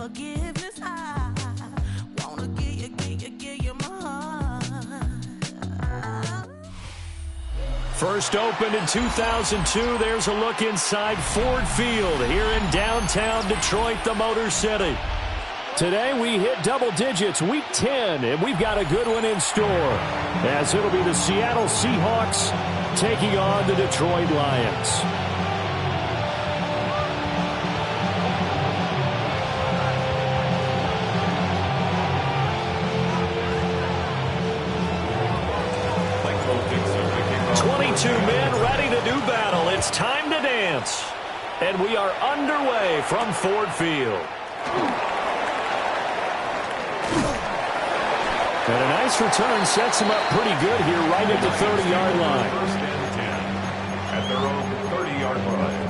forgiveness. I wanna give you my heart. First opened in 2002. There's a look inside Ford Field here in downtown Detroit, the Motor City. Today we hit double digits, week 10, and we've got a good one in store, as it'll be the Seattle Seahawks taking on the Detroit Lions. Men ready to do battle. It's time to dance. And we are underway from Ford Field. And a nice return sets him up pretty good here right at the 30-yard line. First and 10 at their own 30-yard line.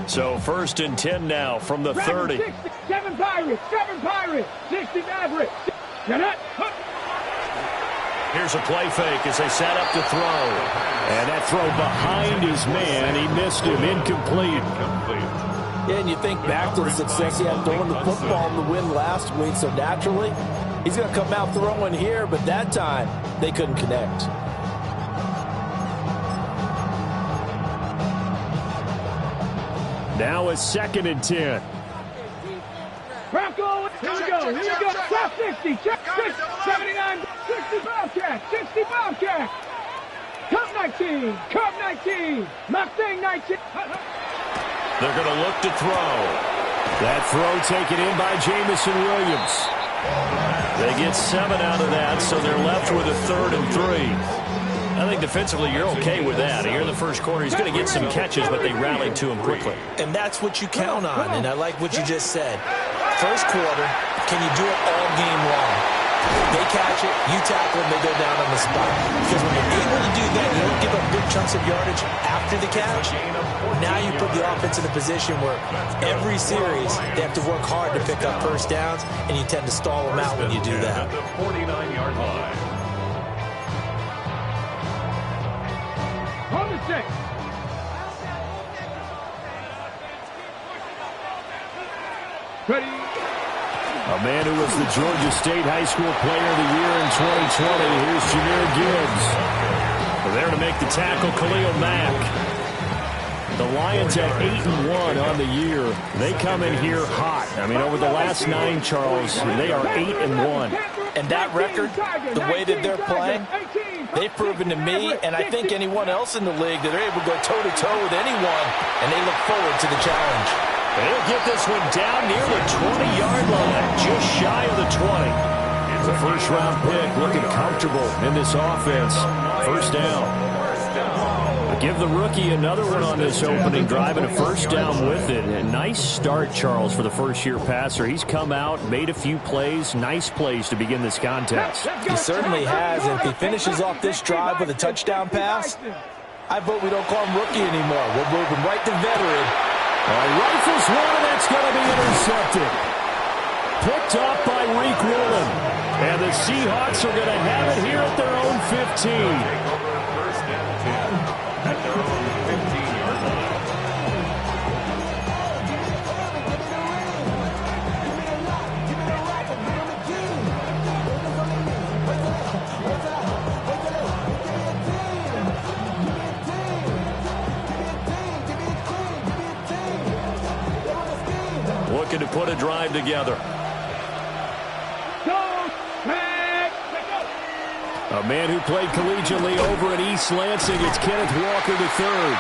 So first and 10 now from the 30. 7 Pirates, 60 Mavericks. Here's a play fake as they set up to throw. And that throw behind his man. He missed him. Incomplete. Yeah, and you think back to the success he had throwing the football in the win last week. So naturally, he's going to come out throwing here. But that time, they couldn't connect. Now it's second and 10. Bronco, here we go. Top 60, check 79, 60 Bobcat, Cup 19, Mustang 19. They're going to look to throw. That throw taken in by Jamison Williams. They get 7 out of that, so they're left with a 3rd and 3. I think defensively you're okay with that. Here in the first quarter, he's going to get some catches, but they rallied to him quickly. And that's what you count on, and I like what you just said. First quarter, can you do it all game long? They catch it, you tackle them, they go down on the spot. Because when you're able to do that, you don't give up big chunks of yardage after the catch. Now you put the offense in a position where every series they have to work hard to pick up first downs, and you tend to stall them out when you do that. The 49-yard line. On the 6. Ready. A man who was the Georgia State High School Player of the Year in 2020. Here's Jahmyr Gibbs. There to make the tackle, Khalil Mack. The Lions at 8-1 on the year. They come in here hot. I mean, over the last 9, Charles, they are 8-1. And that record, the way that they're playing, they've proven to me, and I think anyone else in the league, that they're able to go toe-to-toe with anyone, and they look forward to the challenge. They'll get this one down near the 20-yard line, just shy of the 20. The first-round pick looking comfortable in this offense. First down. Give the rookie another one on this opening drive and a first down with it. A nice start, Charles, for the first-year passer. He's come out, made a few plays, nice plays to begin this contest. He certainly has, and if he finishes off this drive with a touchdown pass, I vote we don't call him rookie anymore. We'll move him right to veteran. Rifles one, and that's going to be intercepted. Picked up by Reek Woolen. And the Seahawks are going to have it here at their own 15. Looking to put a drive together. A man who played collegiately over at East Lansing, it's Kenneth Walker III.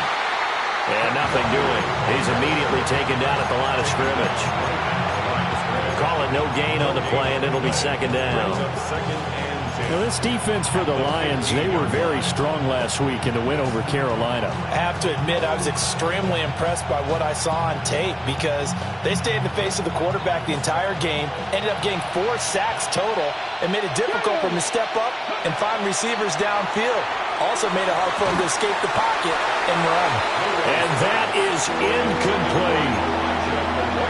And nothing doing. He's immediately taken down at the line of scrimmage. Call it no gain on the play, and it'll be second down. Now, this defense for the Lions, they were very strong last week in the win over Carolina. I have to admit, I was extremely impressed by what I saw on tape because they stayed in the face of the quarterback the entire game, ended up getting 4 sacks total, and made it difficult for him to step up and find receivers downfield. Also made it hard for him to escape the pocket and run. And that is incomplete.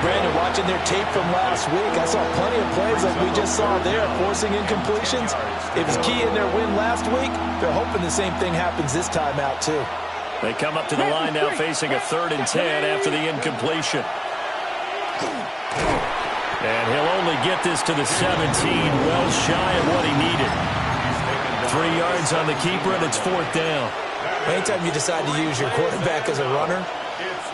Brandon, watching their tape from last week, I saw plenty of plays like we just saw there, forcing incompletions. It was key in their win last week. They're hoping the same thing happens this time out, too. They come up to the line now facing a 3rd and 10 after the incompletion. And he'll only get this to the 17, well shy of what he needed. 3 yards on the keeper, and it's 4th down. Anytime you decide to use your quarterback as a runner,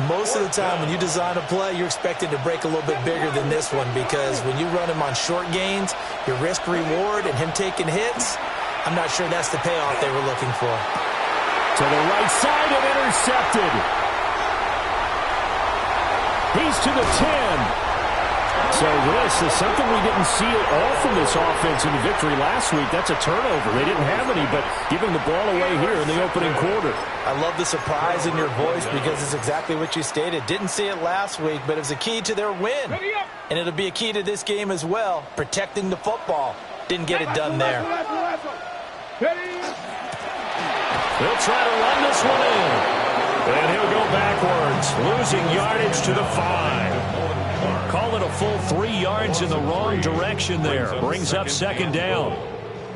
most of the time when you design a play, you're expected to break a little bit bigger than this one, because when you run him on short gains, your risk-reward and him taking hits, I'm not sure that's the payoff they were looking for. To the right side and intercepted. He's to the 10. So this is something we didn't see at all from this offense in the victory last week. That's a turnover. They didn't have any, but giving the ball away here in the opening quarter. I love the surprise in your voice because it's exactly what you stated. Didn't see it last week, but it was a key to their win. And it'll be a key to this game as well, protecting the football. Didn't get it done there. They'll try to run this one in. And he'll go backwards, losing yardage to the 5. Call it a full 3 yards in the wrong direction there. Brings up 2nd down.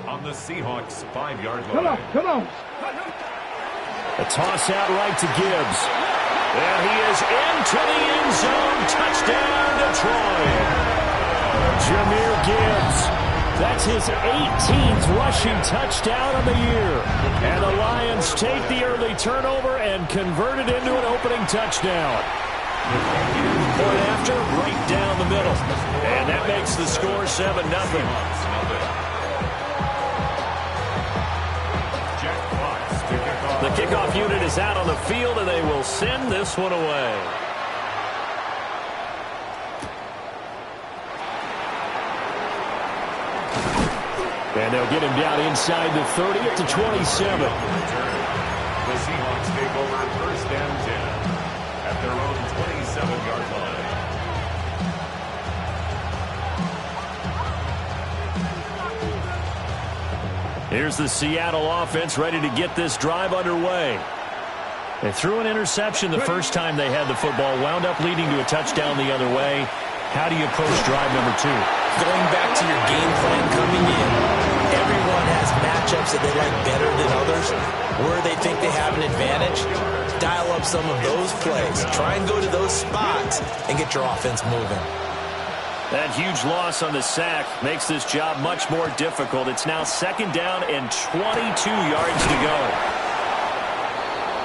On the Seahawks 5-yard line. Come on. A toss out right to Gibbs. And he is into the end zone. Touchdown, Detroit. Jahmyr Gibbs. That's his 18th rushing touchdown of the year. And the Lions take the early turnover and convert it into an opening touchdown. Point after, right down the middle. And that makes the score 7-0. The kickoff unit is out on the field, and they will send this one away. And they'll get him down inside the 30 at the 27. The Seahawks take over 1st and 10 at their own 27-yard line. Here's the Seattle offense ready to get this drive underway. They threw an interception the first time they had the football, wound up leading to a touchdown the other way. How do you approach drive number 2? Going back to your game plan coming in, everyone has matchups that they like better than others. Where they think they have an advantage, dial up some of those plays. Try and go to those spots and get your offense moving. That huge loss on the sack makes this job much more difficult. It's now 2nd down and 22 yards to go.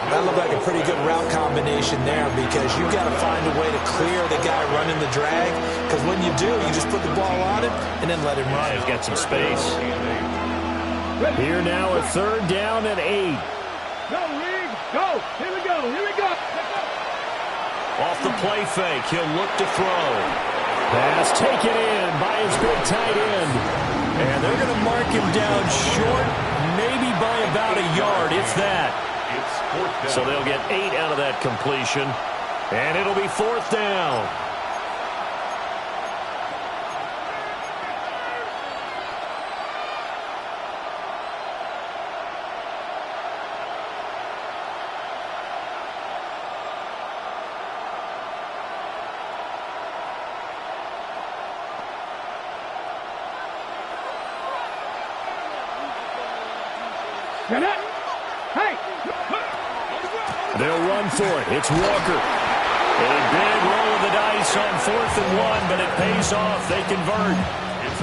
That looked like a pretty good route combination there, because you've got to find a way to clear the guy running the drag, because when you do, you just put the ball on him and then let him run. He's got some space. Here now a 3rd down and 8. Go, Reed. Go. Here we go. Off the play fake, he'll look to throw. Pass taken in by his big tight end. And they're going to mark him down short, maybe by about a yard, if that. So they'll get 8 out of that completion. And it'll be 4th down. Hey! They'll run for it. It's Walker. A big roll of the dice on 4th and 1, but it pays off. They convert.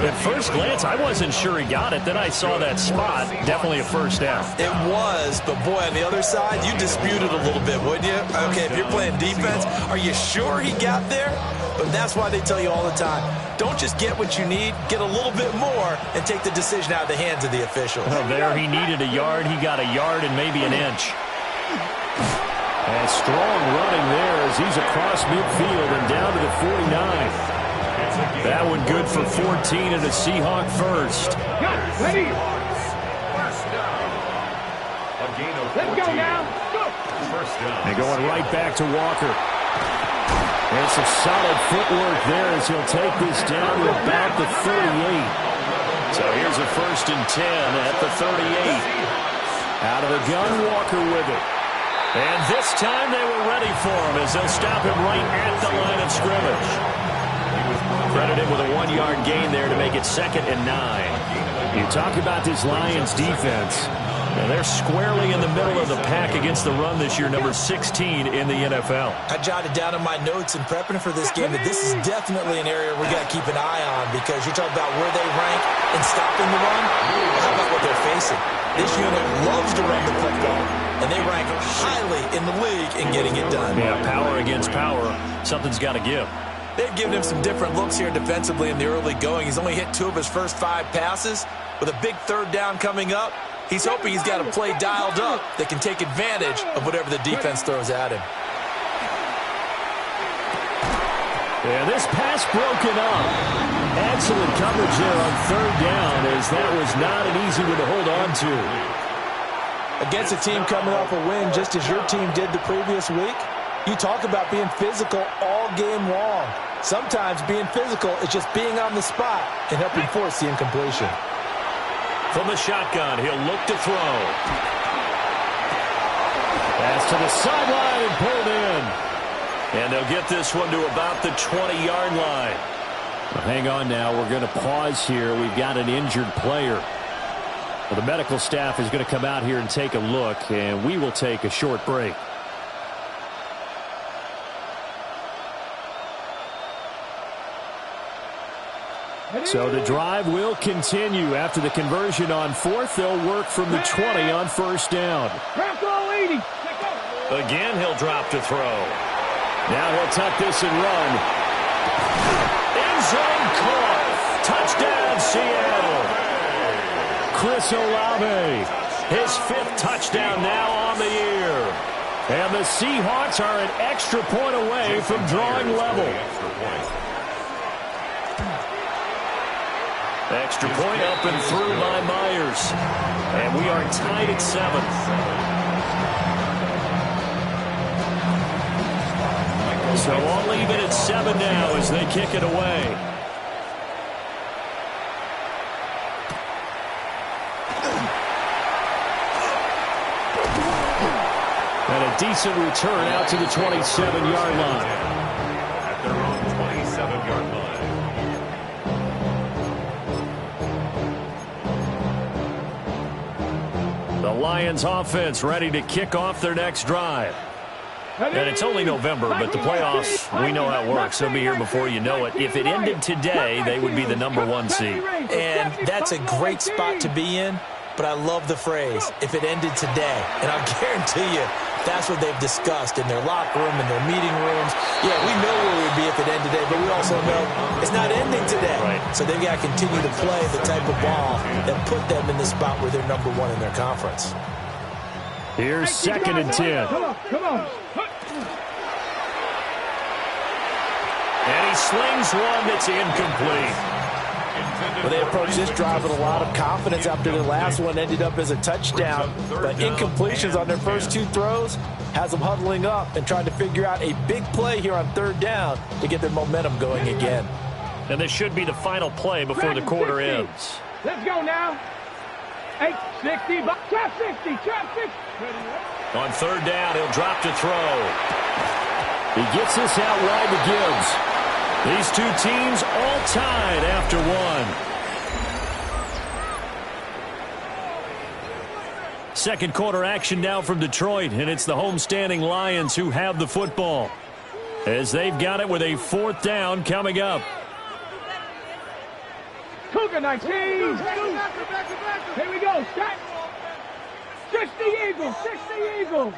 At first glance, I wasn't sure he got it. Then I saw that spot. Definitely a 1st down. It was, but boy, on the other side, you disputed a little bit, wouldn't you? Okay, if you're playing defense, are you sure he got there? But that's why they tell you all the time, don't just get what you need, get a little bit more, and take the decision out of the hands of the official. Well, there he needed a yard. He got a yard and maybe an inch. And strong running there as he's across midfield and down to the 49. That one good for 14 and a Seahawk first. Ready? Let's go now. Go. And going right back to Walker. And some solid footwork there as he'll take this down to about the 38. So here's a 1st and 10 at the 38. Out of the gun, Walker with it. And this time they were ready for him as they'll stop him right at the line of scrimmage. Credit him with a 1-yard gain there to make it 2nd and 9. You talk about this Lions defense. And they're squarely in the middle of the pack against the run this year, number 16 in the NFL. I jotted down in my notes in prepping for this game that this is definitely an area we got to keep an eye on, because you talk about where they rank in stopping the run. How about what they're facing? This unit loves to run the football, and they rank highly in the league in getting it done. Yeah, power against power. Something's got to give. They've given him some different looks here defensively in the early going. He's only hit 2 of his first 5 passes. With a big 3rd down coming up, he's hoping he's got a play dialed up that can take advantage of whatever the defense throws at him. Yeah, this pass broken up. Excellent coverage there on 3rd down, as that was not an easy one to hold on to. Against a team coming off a win just as your team did the previous week, you talk about being physical all game long. Sometimes being physical is just being on the spot and helping force the incompletion. From the shotgun, he'll look to throw. Pass to the sideline and pulled in. And they'll get this one to about the 20-yard line. Well, hang on now. We're going to pause here. We've got an injured player. Well, the medical staff is going to come out here and take a look, and we will take a short break. So the drive will continue. After the conversion on 4th, they'll work from the 20 on 1st down. Again, he'll drop to throw. Now he'll tuck this and run. End zone caught. Touchdown, Seattle. Chris Olave, his 5th touchdown now on the year. And the Seahawks are an extra point away from drawing level. Extra point up and through by Myers. And we are tied at 7. So all even at 7 now as they kick it away. And a decent return out to the 27-yard line. At their own 27-yard line. The Lions offense ready to kick off their next drive. And it's only November, but the playoffs, we know how it works. They'll be here before you know it. If it ended today, they would be the number 1 seed. And that's a great spot to be in, but I love the phrase, if it ended today. And I'll guarantee you, that's what they've discussed in their locker room, in their meeting rooms. Yeah, we know where we'd be if it ended today, but we also know it's not ending today. Right. So they've got to continue to play the type of ball that put them in the spot where they're number 1 in their conference. Here's 2nd and 10. Come on. And he slings one that's incomplete. Well, they approached this drive with a lot of confidence after the last one ended up as a touchdown. But incompletions on their first 2 throws has them huddling up and trying to figure out a big play here on 3rd down to get their momentum going again. And this should be the final play before the quarter ends. Let's go now. 860, trap 60, trap 60. On 3rd down, he'll drop to throw. He gets this out wide to Gibbs. These 2 teams all tied after 1. Second quarter action now from Detroit, and it's the homestanding Lions who have the football, as they've got it with a 4th down coming up. Cougar 19. Here we go. Strike. 60 Eagles. 60 Eagles.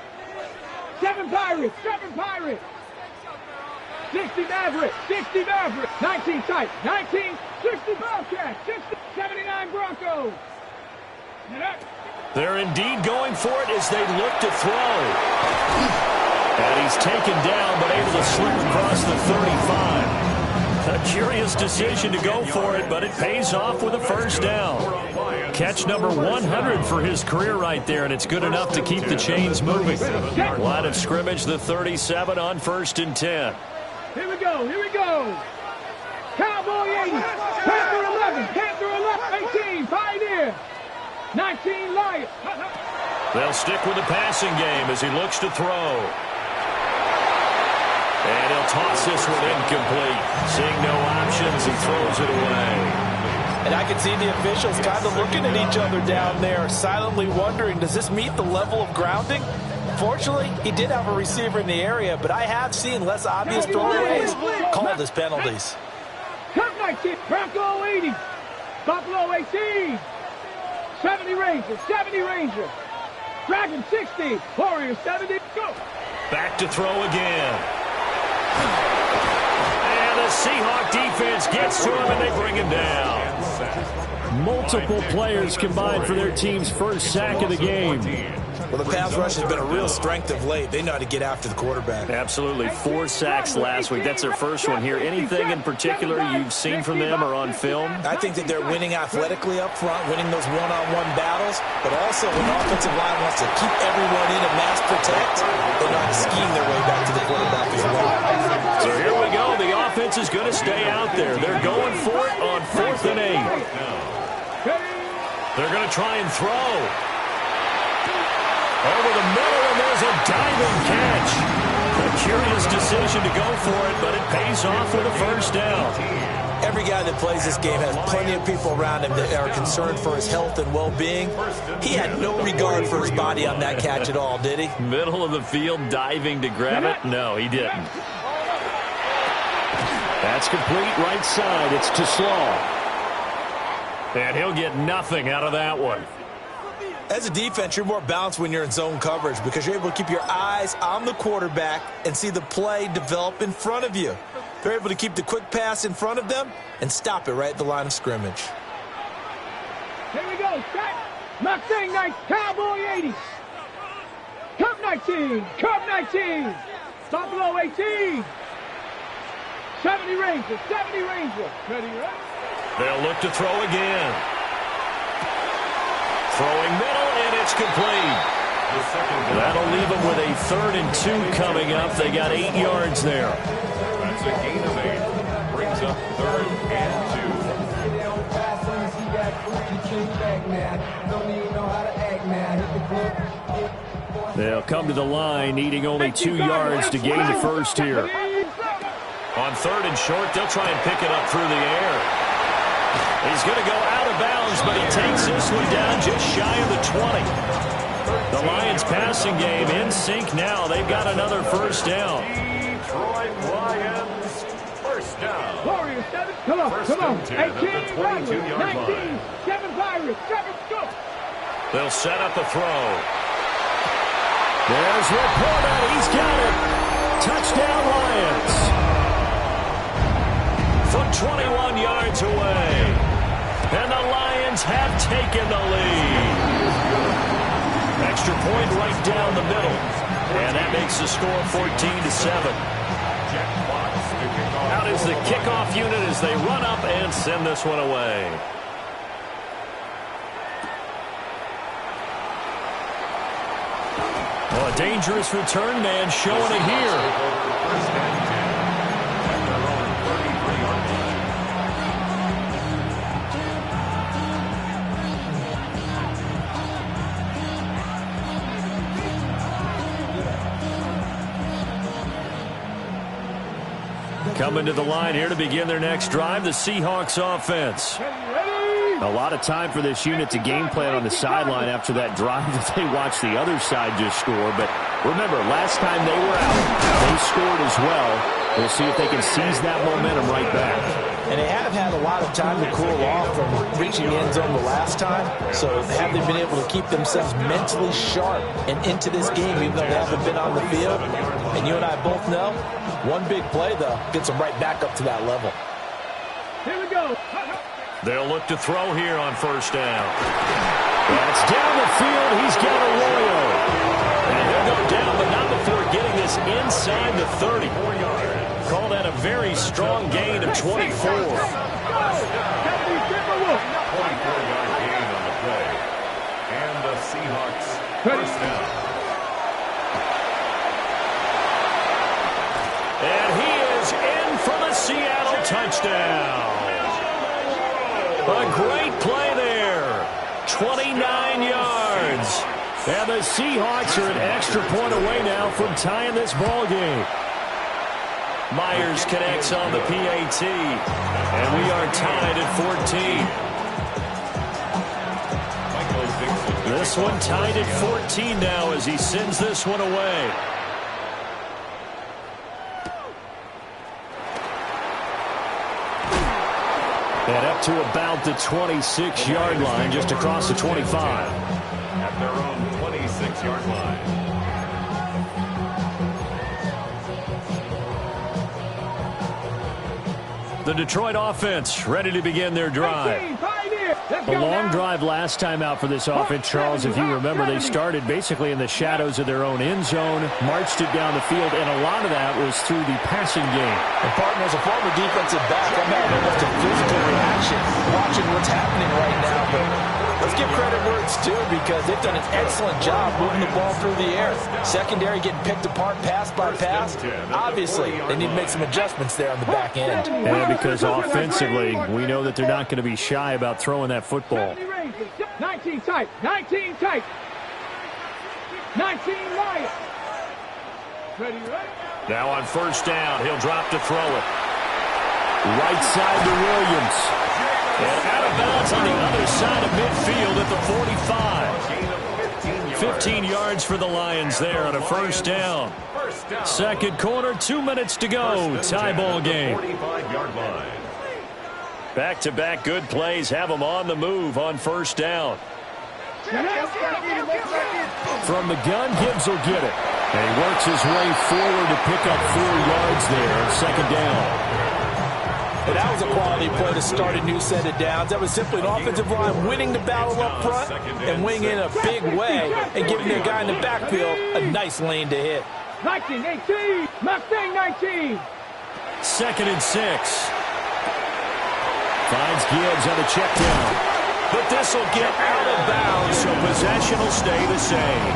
7 Pirates. 7 Pirates. 60 Mavericks. 60 Mavericks. 19 tight. 19. 60 Bobcats. 60. 79 Broncos. They're indeed going for it as they look to throw. And he's taken down, but able to slip across the 35. A curious decision to go for it, but it pays off with a 1st down. Catch number 100 for his career right there, and it's good enough to keep the chains moving. Line of scrimmage, the 37 on 1st and 10. Here we go. Here we go. Cowboy 80. Panther 11. Panther 11. 18. Pioneer. 19 Lions. They'll stick with the passing game as he looks to throw. And he'll toss this one incomplete. Seeing no options, he throws it away. And I can see the officials kind of looking at each other down there, silently wondering, does this meet the level of grounding? Fortunately, he did have a receiver in the area, but I have seen less obvious throwaways called as penalties. Cup 19, Bronco 80, Buffalo 18, 70 Rangers, 70 Rangers, Dragon 60, Warriors 70, go! Back to throw again. And the Seahawk defense gets to him and they bring him down. Multiple players combined for their team's first sack of the game. Well, the pass rush has been a real strength of late. They know how to get after the quarterback. Absolutely. 4 sacks last week. That's their first one here. Anything in particular you've seen from them or on film? I think that they're winning athletically up front, winning those one-on-one battles, but also when the offensive line wants to keep everyone in and mass protect, they know how to scheme their way back to the quarterback as well. So here we go. The offense is going to stay out there. They're going for it on 4th and 8. They're going to try and throw. Over the middle, and there's a diving catch. A curious decision to go for it, but it pays off with a first down. Every guy that plays this game has plenty of people around him that are concerned for his health and well-being. He had no regard for his body on that catch at all, did he? Middle of the field, diving to grab it? No, he didn't. That's complete right side. It's to Slaw. And he'll get nothing out of that one. As a defense, you're more balanced when you're in zone coverage because you're able to keep your eyes on the quarterback and see the play develop in front of you. They're able to keep the quick pass in front of them and stop it right at the line of scrimmage. Here we go, set. Mustang 9, Cowboy 80. Cup 19, Cup 19. Buffalo 18. 70 Rangers, 70 Rangers. Ready, right? They'll look to throw again. Throwing middle, and it's complete. That'll leave them with a 3rd and 2 coming up. They got 8 yards there. That's a gain of 8. Brings up 3rd and 2. They'll come to the line, needing only 2 yards to gain the first here. On 3rd and short, they'll try and pick it up through the air. He's going to go out of bounds, but he takes this one down just shy of the 20. The Lions passing game in sync now. They've got another first down. Detroit Lions, first down. Warriors 7, come on, come on. 18 at the 22-yard 19, 7 Pirates, 7, go. They'll set up a throw. There's Laporta. He's got it. Touchdown Lions. From 21 yards away. And the Lions have taken the lead. Extra point right down the middle. And that makes the score 14-7. Out is the kickoff unit as they run up and send this one away. Well, a dangerous return man showing it here. Coming to the line here to begin their next drive, the Seahawks offense. A lot of time for this unit to game plan on the sideline after that drive that they watched the other side just score. But remember, last time they were out, they scored as well. We'll see if they can seize that momentum right back. And they have had a lot of time to cool off from reaching the end zone the last time. So have they been able to keep themselves mentally sharp and into this game even though they haven't been on the field? And you and I both know, one big play, though, gets them right back up to that level. Here we go. They'll look to throw here on first down. That's down the field. He's got Arroyo. And he'll go down, but not before getting this inside the 30. Call that a very strong gain of 24. 24-yard gain on the play. And the Seahawks first down. And he is in for the Seattle touchdown. A great play there. 29 yards. And the Seahawks are an extra point away now from tying this ball game. Myers connects on the PAT. And we are tied at 14. This one tied at 14 now as he sends this one away. And up to about the 26-yard line, just across the 25. At their own 26-yard line. The Detroit offense ready to begin their drive. A long drive last time out for this offense, Charles. If you remember, they started basically in the shadows of their own end zone, marched it down the field, and a lot of that was through the passing game. And partner, as a former defensive back, I'm having almost a physical reaction watching what's happening right now. But let's give credit where it's due because they've done an excellent job moving the ball through the air. Secondary getting picked apart pass by pass. Obviously, they need to make some adjustments there on the back end. And because offensively, we know that they're not going to be shy about throwing that football. 19 tight. 19 tight. 19 Lions. Ready, right? Now on first down, he'll drop to throw it. Right side to Williams. And out of bounds on the other side of midfield at the 45. 15 yards for the Lions there on a first down. Second quarter, 2 minutes to go. Tie ball game. 45-yard line. Back-to-back good plays have them on the move on first down. From the gun, Gibbs will get it. And he works his way forward to pick up 4 yards there on second down. And that was a quality play to start a new set of downs. That was simply an offensive line winning the battle up front and winning in a big way and giving their guy in the backfield a nice lane to hit. 19, 18, Mustang 19. Second and 6. Finds Gibbs on the check down. But this will get out of bounds, so possession will stay the same.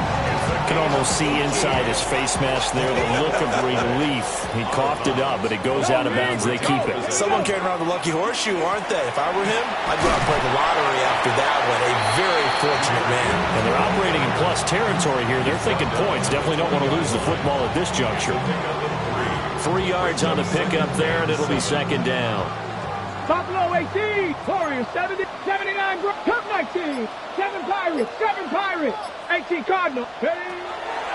You can almost see inside his face mask there the look of relief. He coughed it up, but it goes out of bounds. They keep it. Someone carrying around the lucky horseshoe, aren't they? If I were him, I'd go out and play the lottery after that one. A very fortunate man. And they're operating in plus territory here. They're thinking points. Definitely don't want to lose the football at this juncture. 3 yards on the pickup there, and it'll be second down. Buffalo 18, Warriors 70, 79, Cup 19, 7 Pirates, 7 Pirates, 18 Cardinals.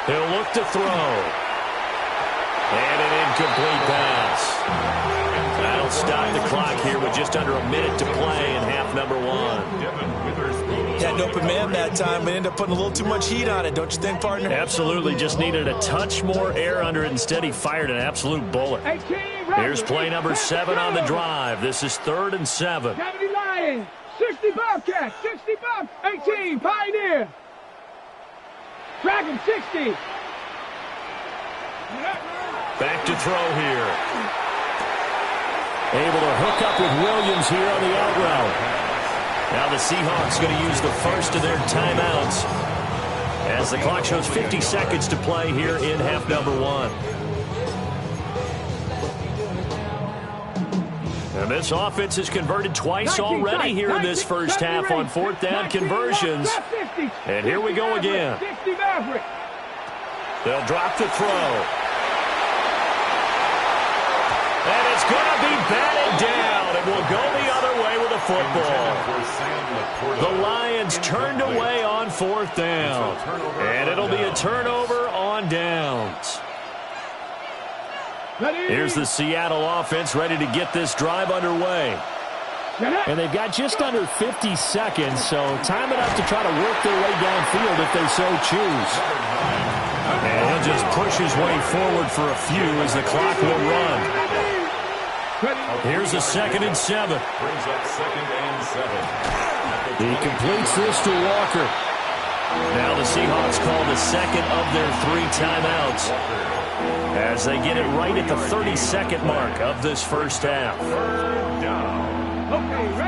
He'll look to throw. And an incomplete pass. That'll stop the clock here with just under a minute to play in half number 1. Had an open man that time, but ended up putting a little too much heat on it, don't you think, partner? Absolutely. Just needed a touch more air under it. Instead, he fired an absolute bullet. Here's play number 7 on the drive. This is 3rd and 7. 70 Lions, 60 Bobcats, 60 Bob, 18 Pioneer. Dragon 60. Back to throw here. Able to hook up with Williams here on the out route. Now the Seahawks going to use the first of their timeouts as the clock shows 50 seconds to play here in half number 1. And this offense has converted twice already here in this first half on 4th down conversions. And here we go again. They'll drop the throw. And it's going to be batted down, and we'll go the other way with the football. The Lions turned away on 4th down, and it'll be a turnover on downs. Here's the Seattle offense ready to get this drive underway. And they've got just under 50 seconds, so time enough to try to work their way downfield if they so choose. And he'll just push his way forward for a few as the clock will run. Here's a 2nd and 7. Brings up 2nd and 7. He completes this to Walker. Now the Seahawks call the second of their 3 timeouts as they get it right at the 32nd mark of this first half.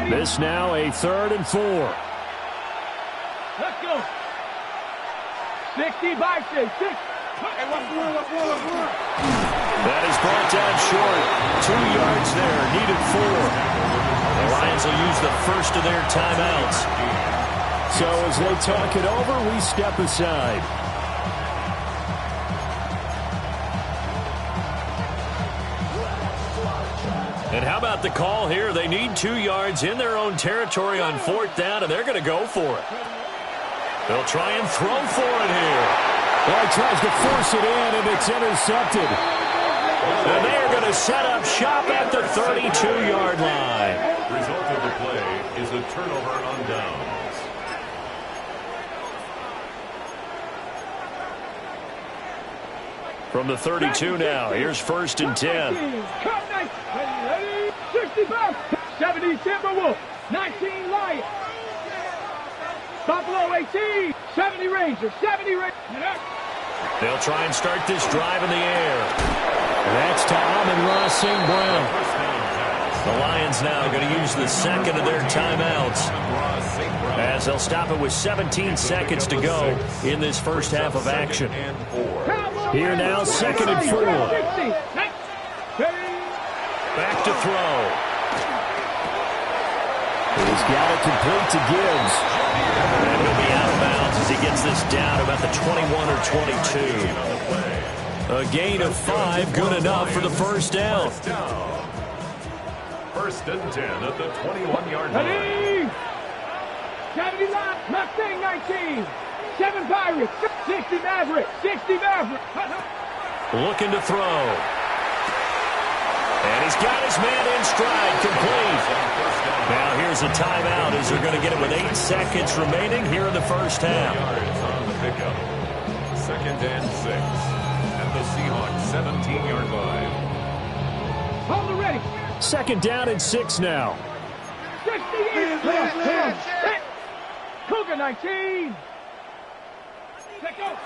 This now a 3rd and 4. Let's go. 60 by 6. That is brought down short. 2 yards there, needed 4. The Lions will use the first of their timeouts. So as they talk it over, we step aside. And how about the call here? They need 2 yards in their own territory on 4th down, and they're going to go for it. They'll try and throw for it here. Well, he tries to force it in, and it's intercepted. And they are going to set up shop at the 32-yard line. Result of the play is a turnover on downs. From the 32 now, here's 1st and 10. 65, 70 Timberwolves, 19 Lions, Buffalo 18, 70 Rangers, 70 Rangers. They'll try and start this drive in the air. That's to Amon-Ra St. Brown. The Lions now going to use the second of their timeouts, as they'll stop it with 17 seconds to go in this first half of action. Here now, 2nd and 4. Back to throw. He's got it complete to Gibbs. And he'll be out of bounds as he gets this down about the 21 or 22. A gain of 5, good enough for the first down. 1st and 10 at the 21-yard line. 70 Mustang 19, 7 Pirates, 60 Mavericks, 60 Mavericks. Looking to throw. And he's got his man in stride, complete. Now here's a timeout as they're going to get it with 8 seconds remaining here in the first half. On the pickup. 2nd and 6 at the Seahawks 17-yard line. Hold it ready. 2nd down and 6 now. 68. Cougar 19. Let go.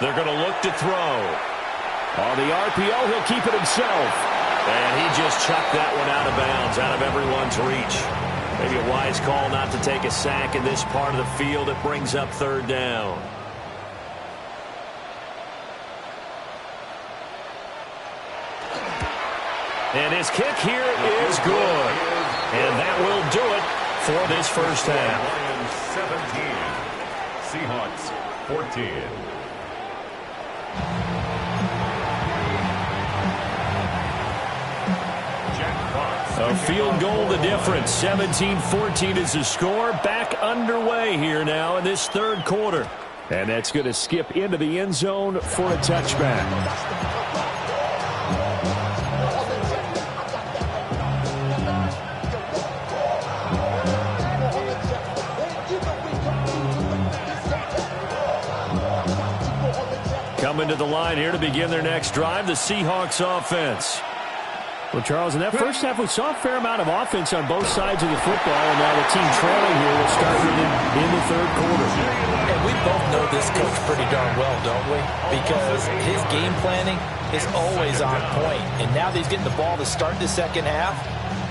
They're going to look to throw. On the RPO, he'll keep it himself. And he just chucked that one out of bounds, out of everyone's reach. Maybe a wise call not to take a sack in this part of the field. It brings up 3rd down. And his kick here is good. And that will do it for this first half. Lions 17, Seahawks 14. A field goal the difference. 17-14 is the score. Back underway here now in this 3rd quarter. And that's going to skip into the end zone for a touchback. Coming to the line here to begin their next drive, the Seahawks offense. Well, Charles, in that first half, we saw a fair amount of offense on both sides of the football, and now the team trailing here will start in the 3rd quarter. And we both know this coach pretty darn well, don't we? Because his game planning is always on point. And now that he's getting the ball to start the second half,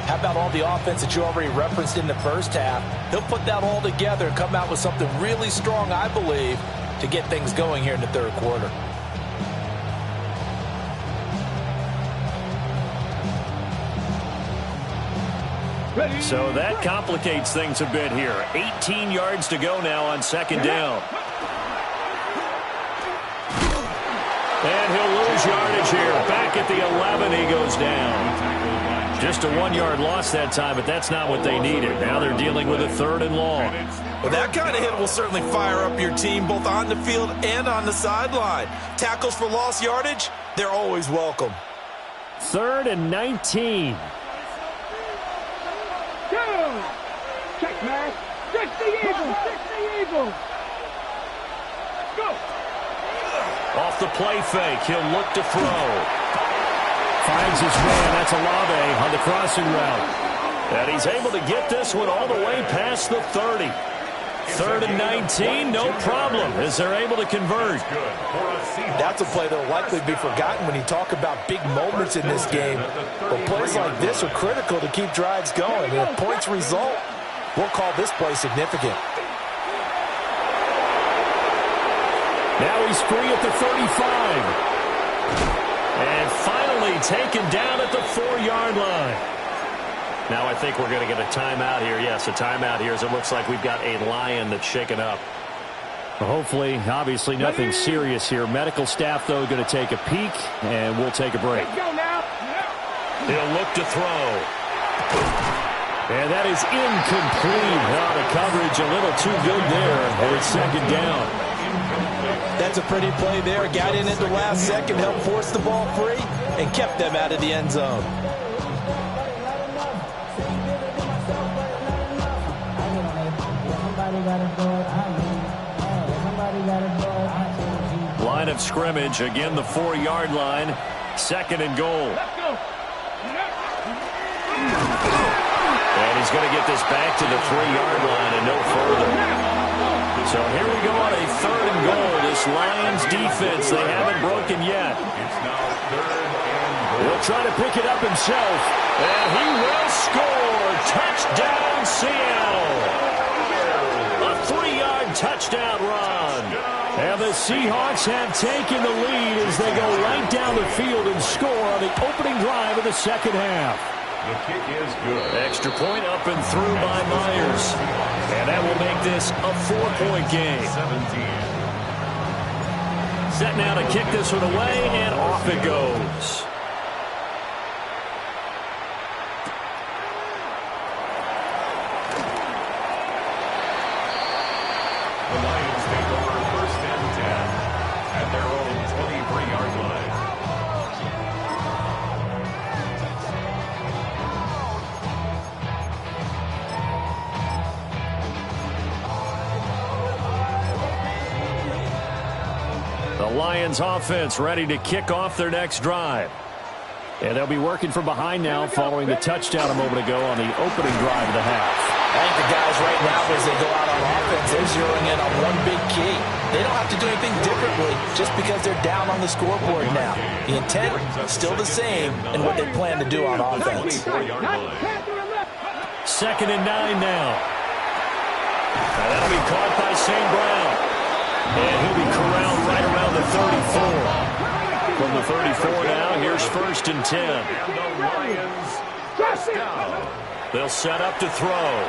how about all the offense that you already referenced in the first half? He'll put that all together and come out with something really strong, I believe, to get things going here in the 3rd quarter. So that complicates things a bit here. 18 yards to go now on 2nd down. And he'll lose yardage here. Back at the 11, he goes down. Just a 1-yard loss that time, but that's not what they needed. Now they're dealing with a 3rd and long. Well, that kind of hit will certainly fire up your team both on the field and on the sideline. Tackles for lost yardage, they're always welcome. 3rd and 19. Check, man. 60 Eagles. 60 Eagles. Go. Off the play fake, he'll look to throw. Finds his man. That's Olave on the crossing route. And he's able to get this one all the way past the 30. 3rd and 19, no problem, as they're able to convert. That's a play that will likely be forgotten when you talk about big moments in this game. But plays like this are critical to keep drives going. And if points result, we'll call this play significant. Now he's free at the 35. And finally taken down at the 4-yard line. Now I think we're going to get a timeout here. Yes, a timeout here as it looks like we've got a Lion that's shaken up. Well, hopefully, obviously nothing serious here. Medical staff, though, going to take a peek, and we'll take a break. He'll look to throw. And that is incomplete. Out of coverage, a little too good there. And it's second down. That's a pretty play there. Got in at the last second, helped force the ball free, and kept them out of the end zone. Line of scrimmage, again the 4-yard line. Second and goal. And he's going to get this back to the 3-yard line and no further. So here we go on a third and goal. This Lions defense, they haven't broken yet. He'll try to pick it up himself. And he will score. Touchdown, Seattle. A 3-yard touchdown run. And the Seahawks have taken the lead as they go right down the field and score on the opening drive of the second half. The kick is good. Extra point up and through by Myers. And that will make this a 4-point game. 17. Set now to kick this one away, and off it goes. The Lions take over first and 10 at their own 23-yard line. The Lions offense ready to kick off their next drive. And they'll be working from behind now following the touchdown a moment ago on the opening drive of the half. I think the guys right now, as they go out on offense, they're zeroing in on one big key. They don't have to do anything differently just because they're down on the scoreboard now. The intent still the same in what they plan to do on offense. Second and 9 now. And that'll be caught by St. Brown. And he'll be corralled right around the 34. From the 34 now, here's first and 10. And the Lions down. They'll set up to throw.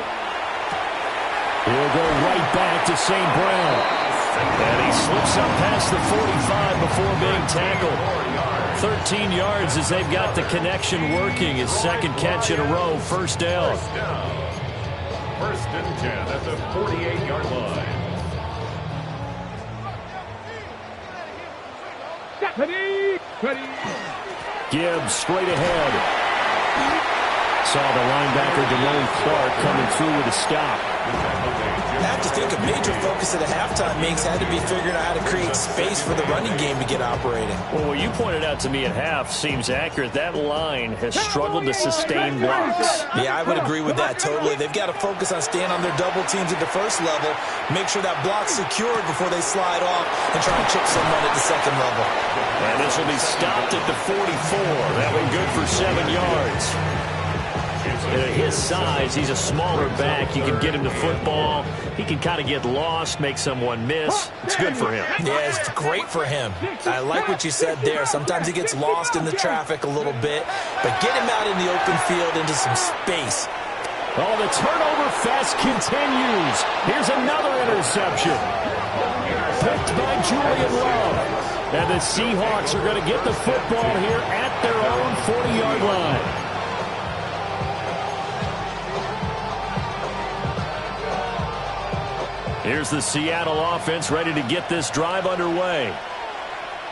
He'll go right back to St. Brown. And he slips up past the 45 before being tackled. 13 yards as they've got the connection working. His second catch in a row, first down. First and 10 at the 48-yard line. Gibbs straight ahead. Saw the linebacker DeLone Clark coming through with a stop. I have to think a major focus at the halftime meetings had to be figuring out how to create space for the running game to get operating. Well, what you pointed out to me at half seems accurate. That line has struggled to sustain blocks. Yeah, I would agree with that totally. They've got to focus on staying on their double teams at the first level, make sure that block's secured before they slide off and try and chip someone at the second level. And this will be stopped at the 44. That one good for 7 yards. At his size, he's a smaller back. You can get him the football. He can kind of get lost, make someone miss. It's good for him. Yeah, it's great for him. I like what you said there. Sometimes he gets lost in the traffic a little bit, but get him out in the open field into some space. Oh, the turnover fest continues. Here's another interception. Picked by Julian Love. And the Seahawks are going to get the football here at their own 40-yard line. Here's the Seattle offense ready to get this drive underway.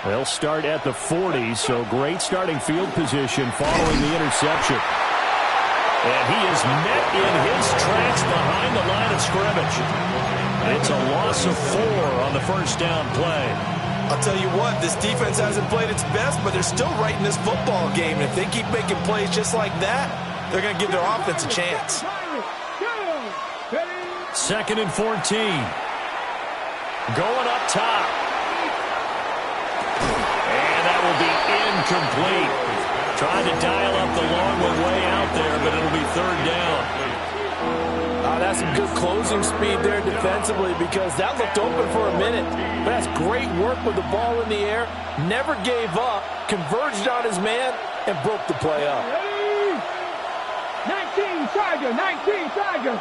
They'll start at the 40, so great starting field position following the interception. And he is met in his tracks behind the line of scrimmage. It's a loss of 4 on the first down play. I'll tell you what, this defense hasn't played its best, but they're still right in this football game. And if they keep making plays just like that, they're going to give their offense a chance. Second and 14. Going up top. And that will be incomplete. Trying to dial up the long one way out there, but it'll be third down. That's some good closing speed there defensively because that looked open for a minute. But that's great work with the ball in the air. Never gave up, converged on his man, and broke the play up. 19 Tiger, 19, Tiger.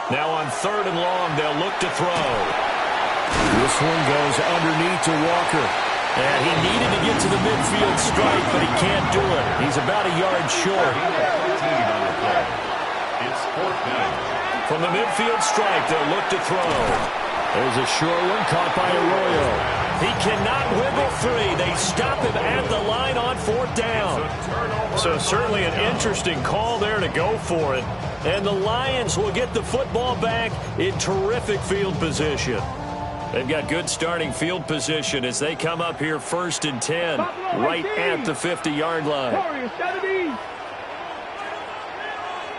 Now on 3rd and long, they'll look to throw. This one goes underneath to Walker. And he needed to get to the midfield stripe, but he can't do it. He's about a yard short. It's 4th down. From the midfield stripe, they'll look to throw. There's a short one caught by Arroyo. He cannot wiggle free. They stop him at the line on 4th down. So certainly an interesting call there to go for it. And the Lions will get the football back in terrific field position. They've got good starting field position as they come up here 1st and 10, right at the 50-yard line. Warriors, set it easy.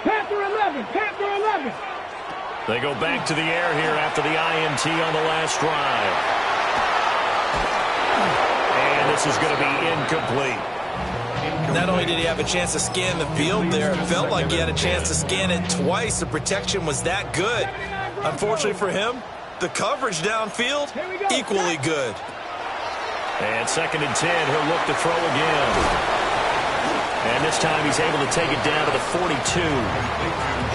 Panther 11, Panther 11. They go back to the air here after the INT on the last drive. And this is going to be incomplete. Not only did he have a chance to scan the field there, it felt like he had a chance to scan it twice. The protection was that good. Unfortunately for him, the coverage downfield, equally good. And 2nd and 10, he'll look to throw again. And this time he's able to take it down to the 42.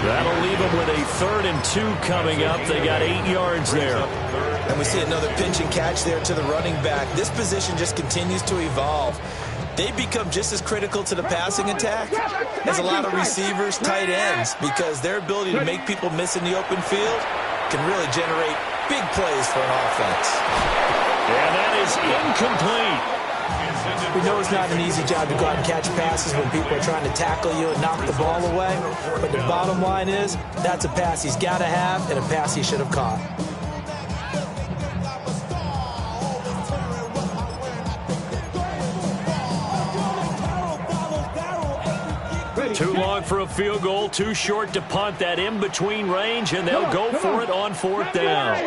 That'll leave him with a 3rd and 2 coming up. They got 8 yards there. And we see another pinch and catch there to the running back. This position just continues to evolve. They become just as critical to the passing attack as a lot of receivers, tight ends, because their ability to make people miss in the open field can really generate big plays for an offense. And that is incomplete. We know it's not an easy job to go out and catch passes when people are trying to tackle you and knock the ball away. But the bottom line is, that's a pass he's got to have and a pass he should have caught. Too long for a field goal, too short to punt. That in-between range, and they'll go for it on 4th down.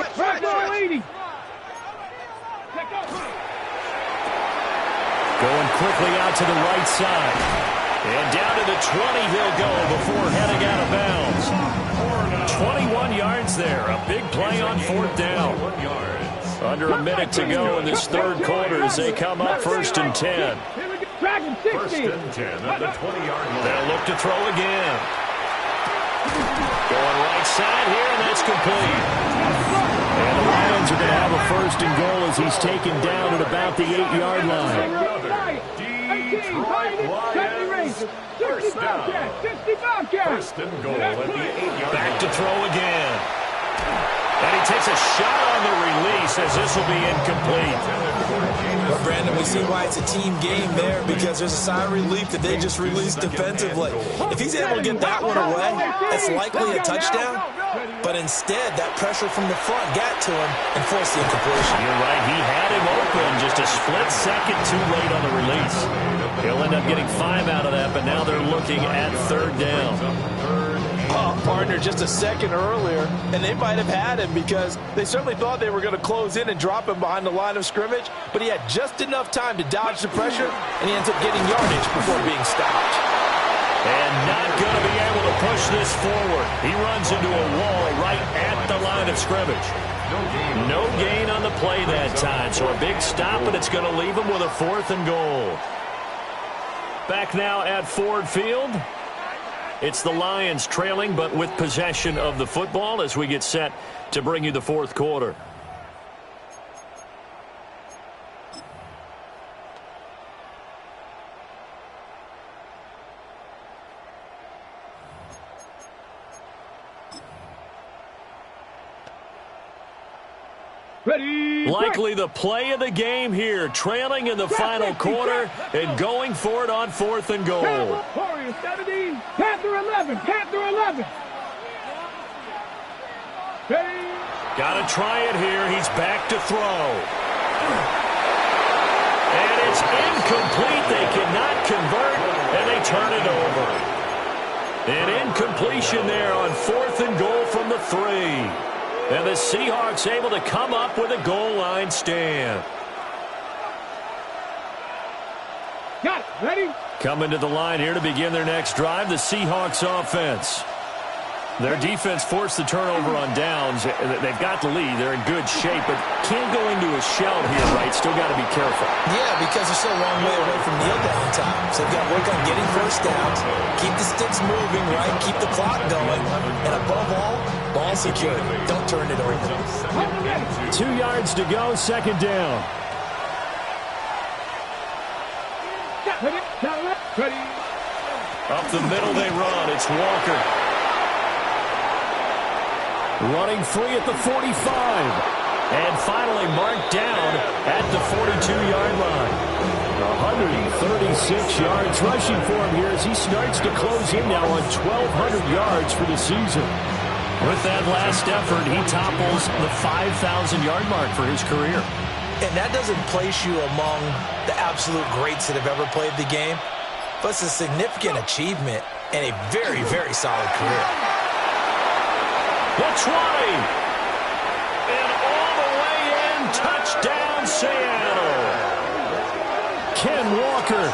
Going quickly out to the right side. And down to the 20 he'll go before heading out of bounds. 21 yards there. A big play on 4th down. Under a minute to go in this 3rd quarter as they come up 1st and 10. 1st and 10 at the 20-yard line. They'll look to throw again. Going right side here, and that's complete. And the Lions are going to have a 1st and goal as he's taken down at about the 8-yard line. Detroit Lions, 1st down. 1st and goal at the 8-yard line. Back to throw again. And he takes a shot on the release as this will be incomplete. Well, Brandon, we see why it's a team game there, because there's a sigh of relief that they just released defensively. If he's able to get that one away, that's likely a touchdown. But instead, that pressure from the front got to him and forced the incompletion. You're right. He had him open just a split second too late on the release. He'll end up getting 5 out of that, but now they're looking at 3rd down. Partner just a second earlier, and they might have had him because they certainly thought they were going to close in and drop him behind the line of scrimmage, but he had just enough time to dodge the pressure, and he ends up getting yardage before being stopped. And not going to be able to push this forward. He runs into a wall right at the line of scrimmage. No gain on the play that time, so a big stop, and it's going to leave him with a 4th and goal. Back now at Ford Field. It's the Lions trailing, but with possession of the football as we get set to bring you the 4th quarter. Likely the play of the game here, trailing in the final quarter and going for it on 4th and goal. Warriors 17, Panther 11, Panther 11. Got to try it here. He's back to throw. And it's incomplete. They cannot convert, and they turn it over. An incompletion there on 4th and goal from the 3. And the Seahawks able to come up with a goal line stand. Got it. Ready? Coming to the line here to begin their next drive, the Seahawks offense. Their defense forced the turnover on downs. They've got the lead. They're in good shape, but can't go into a shell here, right? Still got to be careful. Yeah, because they're so a long way away from kneel down time. So they've got to work on getting first downs, keep the sticks moving, right? Keep the clock going. And above all, ball security. Don't turn it over. 2 yards to go, second down. Up the middle they run. It's Walker. Running free at the 45. And finally marked down at the 42-yard line. 136 yards rushing for him here as he starts to close in now on 1,200 yards for the season. With that last effort, he topples the 5,000-yard mark for his career. And that doesn't place you among the absolute greats that have ever played the game, but it's a significant achievement and a very, very solid career. The 20. And all the way in, touchdown Seattle. Ken Walker,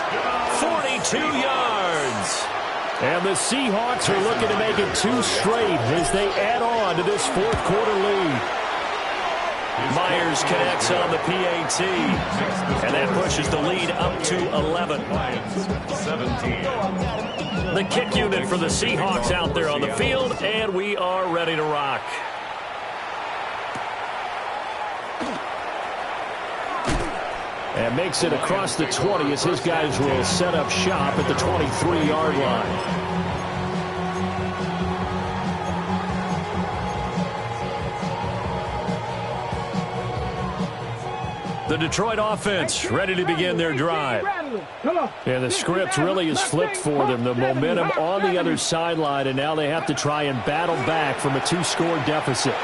42 yards. And the Seahawks are looking to make it 2 straight as they add on to this fourth quarter lead. Myers connects on the PAT, and that pushes the lead up to 11. The kick unit for the Seahawks out there on the field, and we are ready to rock. And makes it across the 20 as his guys will set up shop at the 23-yard line. The Detroit offense ready to begin their drive. And the script really is flipped for them. The momentum on the other sideline, and now they have to try and battle back from a 2-score deficit.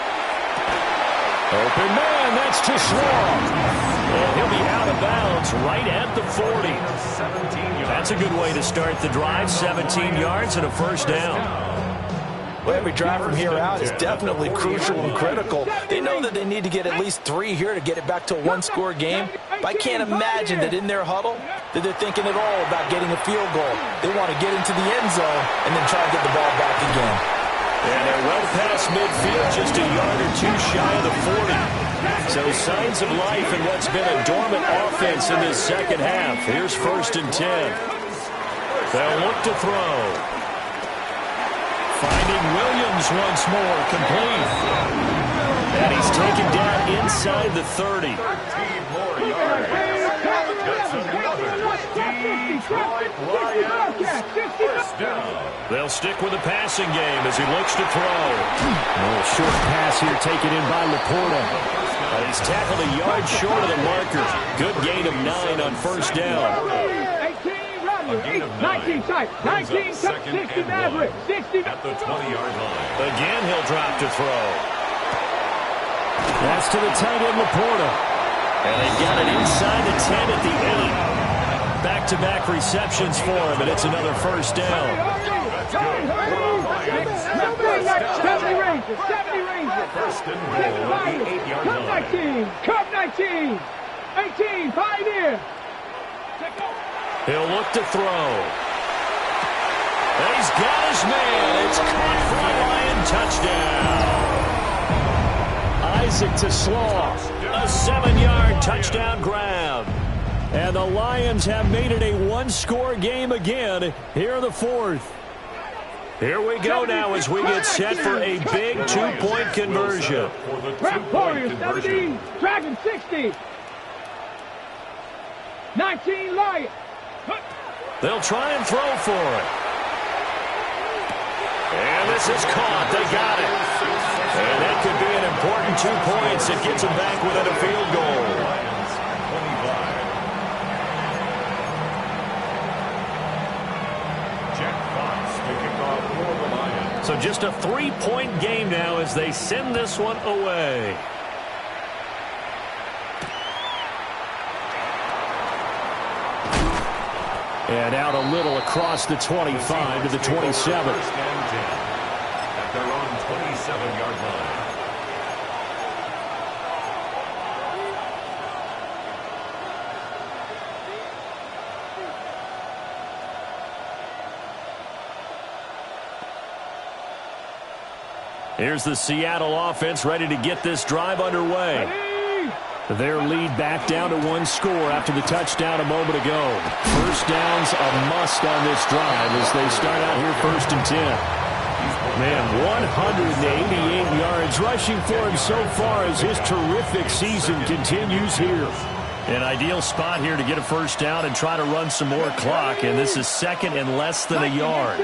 Open man, that's too slow. And he'll be out of bounds right at the 40. That's a good way to start the drive. 17 yards and a first down. Well, every drive from here out is definitely crucial and critical. They know that they need to get at least 3 here to get it back to a 1-score game. But I can't imagine that in their huddle that they're thinking at all about getting a field goal. They want to get into the end zone and then try to get the ball back again. And they're well past midfield, just a yard or 2 shy of the 40. So signs of life in what's been a dormant offense in this second half. Here's 1st and 10. They'll look to throw. Finding Williams once more, complete. And he's taken down inside the 30. They'll stick with the passing game as he looks to throw. A little short pass here taken in by Laporta. He's tackled a yard short of the marker. Good gain of 9 on 1st down. 19 tight, 19 tight, 60 Maverick, 60 at the 20-yard line. Again, he'll drop to throw. That's to the tight end, Laporta. And they got it inside the 10 at the 8. Back-to-back receptions for him, and it's another first down. 70 Rangers, 70 Rangers. First and goal at the 8-yard line. Cub 19, 18, Pioneer. He'll look to throw. And he's got his man. It's caught for a Lion touchdown. Isaac to Slaw. A 7-yard touchdown grab. And the Lions have made it a 1-score game again here in the 4th. Here we go now as we get set for a big 2-point conversion. Warriors 70, Dragon 60. 19 Lions. They'll try and throw for it. And this is caught. They got it. And that could be an important 2 points. It gets them back within a field goal. So just a 3-point game now as they send this one away. And out a little across the 25 to the 27. At their own 27-yard line. Here's the Seattle offense ready to get this drive underway. Their lead back down to one score after the touchdown a moment ago. First down's a must on this drive as they start out here 1st and 10. Man, 188 yards rushing for him so far as his terrific season continues here. An ideal spot here to get a first down and try to run some more clock, and this is 2nd and less than a yard.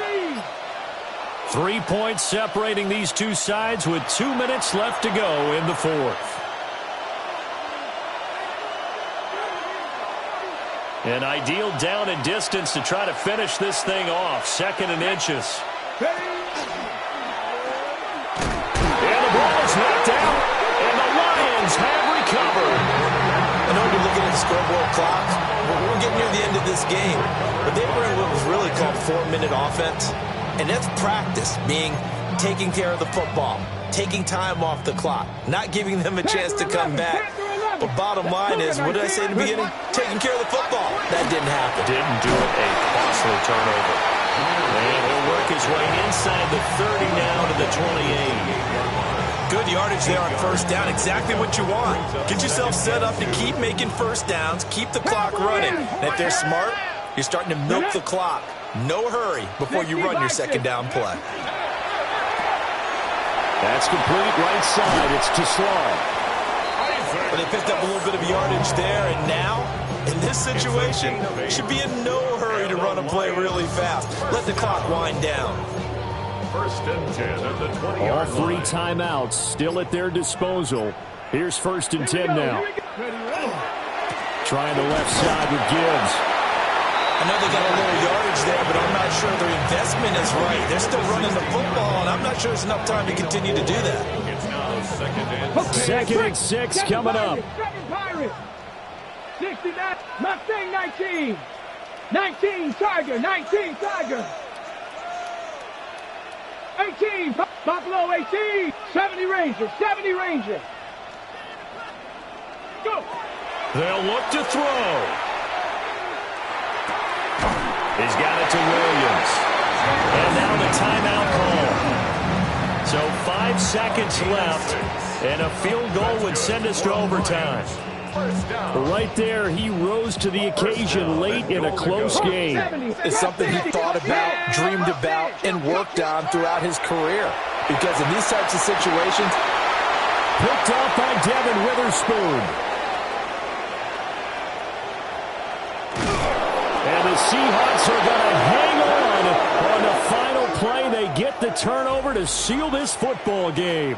3 points separating these two sides with 2 minutes left to go in the 4th. An ideal down and distance to try to finish this thing off. 2nd and inches. And the ball is knocked out, and the Lions have recovered. I know you're looking at the scoreboard clock. We're getting near the end of this game. But they were in what was really called 4-minute offense. And that's practice, being taking care of the football, taking time off the clock, not giving them a chance to come back. But bottom line is, what did I say in the beginning? Taking care of the football. That didn't happen. Didn't do it. A costly turnover. And he'll work his way inside the 30 now to the 28. Good yardage there on first down. Exactly what you want. Get yourself set up to keep making first downs, keep the clock running. And if they're smart, you're starting to milk the clock. No hurry before you run your second down play. That's complete right side. It's to Slaw. But they picked up a little bit of yardage there, and now, in this situation, should be in no hurry to run a play really fast. Let the clock wind down. 1st and 10 at the 20-yard All 3 line. timeouts still at their disposal. Here's 1st and 10 now. Trying the left side with Gibbs. I know they got a little yardage there, but I'm not sure their investment is right. They're still running the football, and I'm not sure there's enough time to continue to do that. It's now 2nd and 6 coming up. 7 Pirates. 69. Mustang 19. 19 Tiger. 19 Tiger. 18 Buffalo 18. 70 Ranger. 70 Ranger. Go. They'll look to throw. He's got it to Williams. And now the timeout call. So 5 seconds left, and a field goal would send us to overtime. Right there, he rose to the occasion late in a close game. It's something he thought about, dreamed about, and worked on throughout his career. Because in these types of situations, Picked off by Devin Witherspoon. And the Seahawks are going to hang on the final play. They get the turnover to seal this football game.